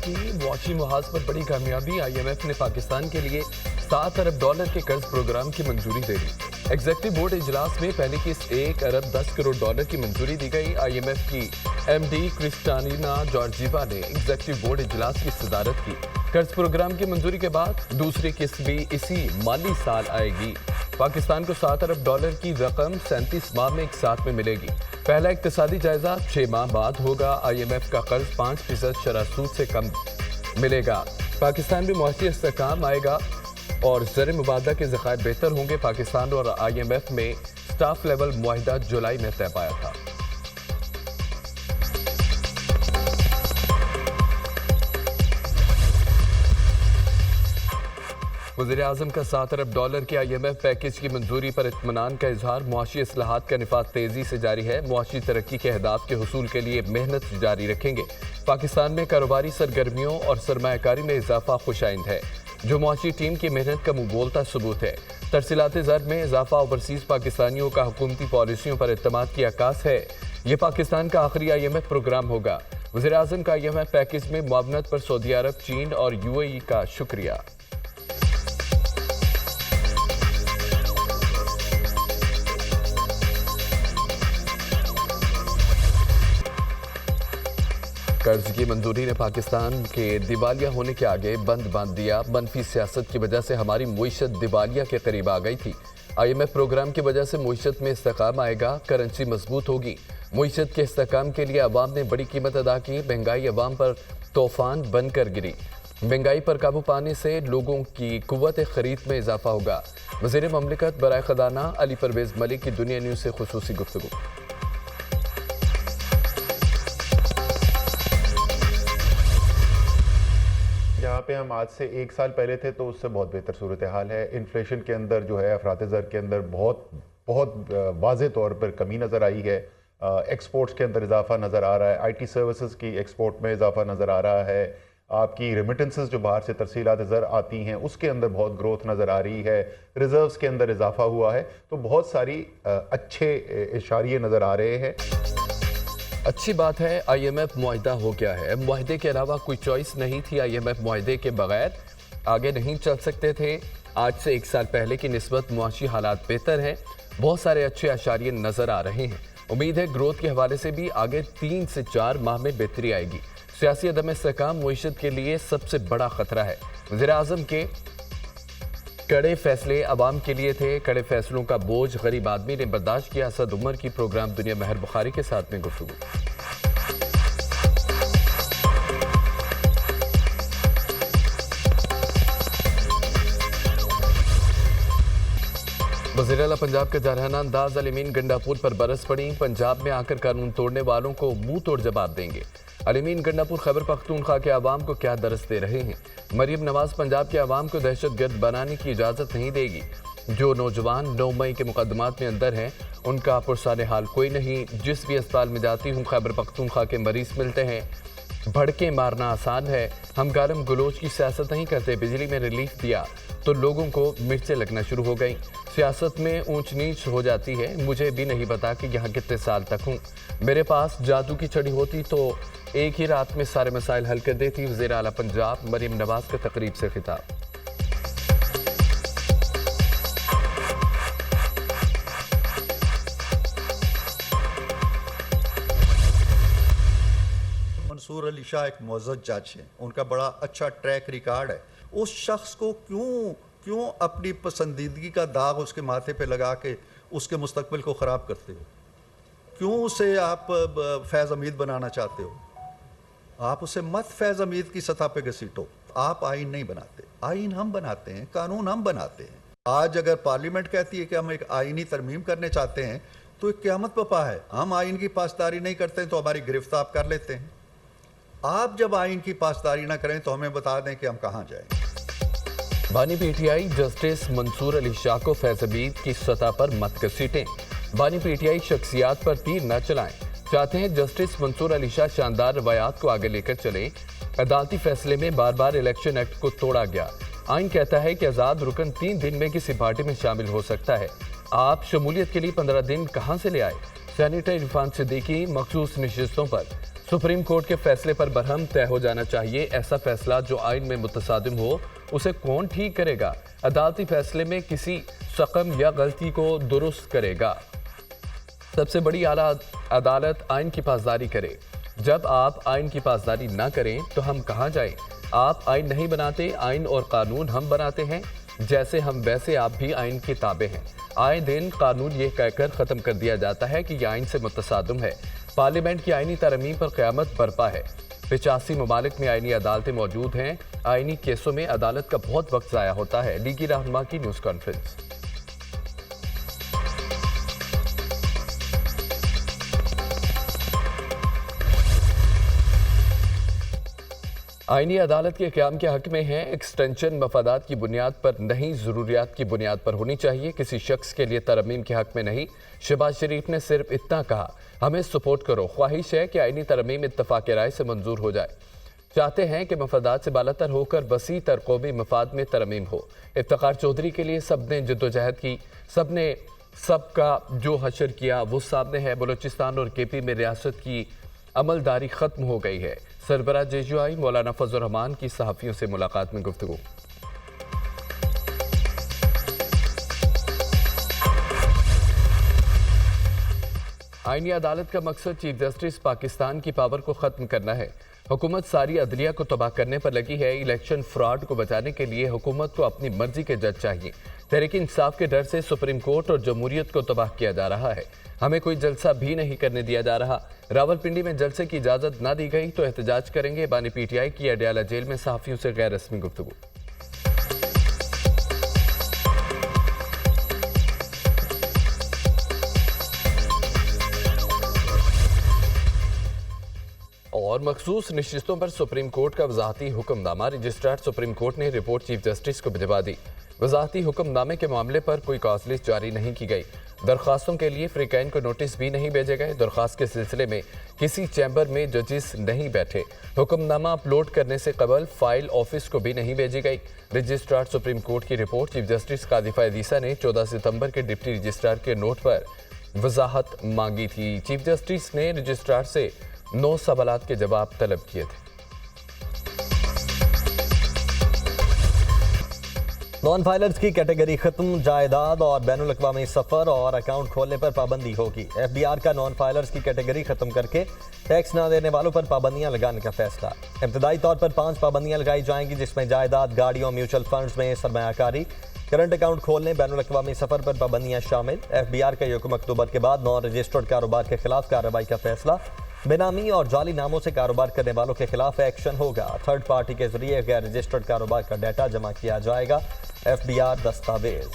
की मुआशी मुहाज पर बड़ी कामयाबी। IMF ने पाकिस्तान के लिए $7 अरब के कर्ज प्रोग्राम की मंजूरी दे दी। एग्जेक्टिव बोर्ड इजलास में पहली किस्त $1 अरब 10 करोड़ की मंजूरी दी गई। IMF की MD क्रिस्टालिना जॉर्जीवा ने एग्जेक्टिव बोर्ड इजलास की सदारत की। कर्ज प्रोग्राम की मंजूरी के बाद दूसरी किस्त भी इसी माली साल आएगी। पाकिस्तान को $7 अरब की रकम 37 माह में एक साथ में मिलेगी। पहला इक्तिसादी जायजा 6 माह बाद होगा। IMF का कर्ज 5% शरह सूद से कम मिलेगा। पाकिस्तान में मुआशी इस्तेहकाम आएगा और ज़र मुबादला के ज़खायर बेहतर होंगे। पाकिस्तान और IMF में स्टाफ लेवल मुआहिदा जुलाई में तय पाया था। वज़ीर-ए-आज़म का $7 अरब के IMF पैकेज की मंजूरी पर इत्मीनान का इजहार। मुआशी इस्लाहात का निफाज तेजी से जारी है। मुआशी तरक्की के अहदाफ के हुसूल के लिए मेहनत जारी रखेंगे। पाकिस्तान में कारोबारी सरगर्मियों और सरमायाकारी में इजाफा खुशाइंद है, जो मुआशी टीम की मेहनत का मुबोलता सबूत है। तरसीलात ज़र में इजाफा ओवरसीज पाकिस्तानियों का हुकूमती पॉलिसियों पर एतमाद की अक्कास है। ये पाकिस्तान का आखिरी IMF प्रोग्राम होगा। वज़ीर-ए-आज़म का IMF पैकेज में मुआवनत पर सऊदी अरब, चीन और UAE का शुक्रिया। कर्ज की मंजूरी ने पाकिस्तान के दिवालिया होने के आगे बंद बांध दिया। मनफी सियासत की वजह से हमारी मुईशत दिवालिया के करीब आ गई थी। IMF प्रोग्राम की वजह से मुईशत में इस्तेहकाम आएगा, करेंसी मजबूत होगी। मुईशत के इस्तेहकाम के लिए अवाम ने बड़ी कीमत अदा की। महंगाई अवाम पर तूफान बनकर गिरी। महंगाई पर काबू पाने से लोगों की कुव्वत खरीद में इजाफा होगा। वज़ीर ममलिकत बराए ख़जाना अली परवेज़ मलिक की दुनिया न्यूज़ से खुसूसी गुफ्तगू। जहाँ पे हम आज से 1 साल पहले थे तो उससे बहुत बेहतर सूरत हाल है। इन्फ्लेशन के अंदर जो है अफरात ज़र के अंदर बहुत वाज़े तौर पर कमी नज़र आई है। एक्सपोर्ट्स के अंदर इजाफा नज़र आ रहा है। IT सर्विसेज की एक्सपोर्ट में इजाफा नज़र आ रहा है। आपकी रेमिटेंसेस जो बाहर से तरसीलात ज़र आती हैं उसके अंदर बहुत ग्रोथ नज़र आ रही है। रिजर्व्स के अंदर इजाफा हुआ है। तो बहुत सारी अच्छे इशारे नज़र आ रहे हैं। अच्छी बात है, IMF मुआहिदा हो गया है। मुआहिदे के अलावा कोई चॉइस नहीं थी। IMF मुआहिदे के बगैर आगे नहीं चल सकते थे। आज से 1 साल पहले की निस्बत मुआशी हालात बेहतर हैं। बहुत सारे अच्छे अशारिये नज़र आ रहे हैं। उम्मीद है ग्रोथ के हवाले से भी आगे 3 से 4 माह में बेहतरी आएगी। सियासी अदम इस्तेहकाम मुईशत के लिए सबसे बड़ा खतरा है। वज़ीर-ए-आज़म के कड़े फैसले अवाम के लिए थे। कड़े फैसलों का बोझ गरीब आदमी ने बर्दाश्त किया। असद उमर की प्रोग्राम दुनिया महर बुखारी के साथ में गुफ्तगू। वज़ीर आला पंजाब का जारहाना अंदाज अलीमीन गंडापुर पर बरस पड़ी। पंजाब में आकर कानून तोड़ने वालों को मुंह तोड़ जवाब देंगे। अलीमीन गंडापुर खैबर पख्तूनख्वा के अवाम को क्या दरस दे रहे हैं। मरीम नवाज पंजाब के अवाम को दहशतगर्द बनाने की इजाज़त नहीं देगी। जो नौजवान 9 मई के मुकदमात में अंदर हैं उनका पुरसाने हाल कोई नहीं। जिस भी अस्पताल में जाती हूँ खैबर पख्तूनख्वा के मरीज मिलते हैं। भड़के मारना आसान है, हम गालम गलोच की सियासत नहीं करते। बिजली में रिलीफ दिया तो लोगों को मिर्चें लगना शुरू हो गई। सियासत में ऊंच नीच हो जाती है। मुझे भी नहीं पता कि यहाँ कितने साल तक हूँ। मेरे पास जादू की छड़ी होती तो एक ही रात में सारे मसाइल हल कर देती। वज़ीर आला पंजाब मरीम नवाज का तकरीब से खिताब। मंसूर अली शाह एक मुअज़्ज़ज़ जज हैं, उनका बड़ा अच्छा ट्रैक रिकॉर्ड है। उस शख्स को क्यों अपनी पसंदीदगी का दाग उसके माथे पे लगा के उसके मुस्तकबिल को ख़राब करते हो? क्यों उसे आप फैज़ हमीद बनाना चाहते हो? आप उसे मत फैज़ हमीद की सतह पे घसीटो। आप आइन नहीं बनाते, आइन हम बनाते हैं, कानून हम बनाते हैं। आज अगर पार्लियामेंट कहती है कि हम एक आइनी तरमीम करने चाहते हैं तो एक क़यामत बपा है। हम आइन की पासदारी नहीं करते तो हमारी गिरफ्त आप कर लेते हैं। आप जब आइन की पासदारी ना करें तो हमें बता दें कि हम कहाँ जाएं। बानी PTI जस्टिस मंसूर अली शाह को फैज़ हमीद की सतह पर मत घसीटें। बानी PTI शख्सियात पर तीर न चलाएं। चाहते हैं जस्टिस मंसूर अली शाह शानदार रवायात को आगे लेकर चलें। अदालती फैसले में बार बार इलेक्शन एक्ट को तोड़ा गया। आइन कहता है कि आज़ाद रुकन 3 दिन में किसी पार्टी में शामिल हो सकता है। आप शमूलियत के लिए 15 दिन कहाँ से ले आए? सेनेटर इरफान सिद्दीकी मखसूस नशिस्तों पर सुप्रीम कोर्ट के फैसले पर बरहम तय हो जाना चाहिए। ऐसा फैसला जो आइन में मुतसादिम हो उसे कौन ठीक करेगा? अदालती फैसले में किसी सकम या गलती को दुरुस्त करेगा। सबसे बड़ी आला अदालत आइन की पासदारी करे। जब आप आइन की पासदारी ना करें तो हम कहाँ जाएं? आप आइन नहीं बनाते, आइन और कानून हम बनाते हैं। जैसे हम वैसे आप भी आइन के ताबे हैं। आए दिन कानून ये कहकर ख़त्म कर दिया जाता है कि यह आइन से मुतसादिम है। पार्लियामेंट की आइनी तरमीम पर क़यामत बरपा है। 85 ममालिक में आइनी अदालतें मौजूद हैं। आइनी केसों में अदालत का बहुत वक्त ज़ाया होता है। लीगी रहनुमा की न्यूज़ कॉन्फ्रेंस। आईनी अदालत के क़याम के हक में है। एक्सटेंशन मफादात की बुनियाद पर नहीं, ज़रूरियात की बुनियाद पर होनी चाहिए, किसी शख्स के लिए तरमीम के हक में नहीं। शहबाज शरीफ ने सिर्फ इतना कहा, हमें सपोर्ट करो। ख्वाहिश है कि आईनी तरमीम इत्तफाक राय से मंजूर हो जाए। चाहते हैं कि मफादात से बालातर होकर वसी तर कौमी मफाद में तरमीम हो। इफ्तिखार चौधरी के लिए सब ने जद्दोजहद की, सब ने सबका जो हशर किया वो सामने है। बलूचिस्तान और केपी में रियासत की अमलदारी ख़त्म हो गई है। सरबराह जेयूआई मौलाना फजल रहमान की सहाफ़ियों से मुलाकात में गुफ्तगू। आईनी अदालत का मकसद चीफ जस्टिस पाकिस्तान की पावर को ख़त्म करना है। हुकूमत सारी अदलिया को तबाह करने पर लगी है। इलेक्शन फ्रॉड को बचाने के लिए हुकूमत को अपनी मर्जी के जज चाहिए। तहरीक इंसाफ के डर से सुप्रीम कोर्ट और जमहूरियत को तबाह किया जा रहा है। हमें कोई जलसा भी नहीं करने दिया जा रहा। रावलपिंडी में जलसे की इजाज़त ना दी गई तो एहतजाज करेंगे। बानी पीटीआई की अडयाला जेल में सहाफ़ियों से गैर रस्मी गुफ्तगू। और मखसूस नशिस्तों पर सुप्रीम कोर्ट का वजाहती हुक्मनामा। रजिस्ट्रार सुप्रीम कोर्ट ने रिपोर्ट चीफ जस्टिस को भिजवा दी। वजाहती हुक्मनामे के मामले पर कोई कॉज लिस्ट जारी नहीं की गई। दरख्वास्तों के लिए फ्रीकैन को नोटिस भी नहीं भेजे गए। दरख्वास्त के सिलसिले में किसी चैम्बर में जजेस नहीं बैठे। हुक्मनामा अपलोड करने से कबल फाइल ऑफिस को भी नहीं भेजी गई। रजिस्ट्रार सुप्रीम कोर्ट की रिपोर्ट चीफ जस्टिस कादिफा अदीसा ने 14 सितंबर के डिप्टी रजिस्ट्रार के नोट पर वजाहत मांगी थी। चीफ जस्टिस ने रजिस्ट्रार से 9 सवालात के जवाब तलब किए थे। नॉन फाइलर्स की कैटेगरी खत्म। जायदाद और बैनुल अक़वामी सफ़र और अकाउंट खोलने पर पाबंदी होगी। एफबीआर का नॉन फाइलर्स की कैटेगरी खत्म करके टैक्स न देने वालों पर पाबंदियां लगाने का फैसला। इब्तदाई तौर पर 5 पाबंदियां लगाई जाएंगी, जिसमें जायदाद, गाड़ियों, म्यूचुअल फंड्स में सरमायाकारी, करंट अकाउंट खोलने, बैनुल अक़वामी सफ़र पर पाबंदियां शामिल। एफबीआर का हुक्म अक्टूबर के बाद नॉन रजिस्टर्ड कारोबार के खिलाफ कार्रवाई का फैसला। बेनामी और जाली नामों से कारोबार करने वालों के खिलाफ एक्शन होगा। थर्ड पार्टी के जरिए गैर रजिस्टर्ड कारोबार का डाटा जमा किया जाएगा। एफबीआर दस्तावेज।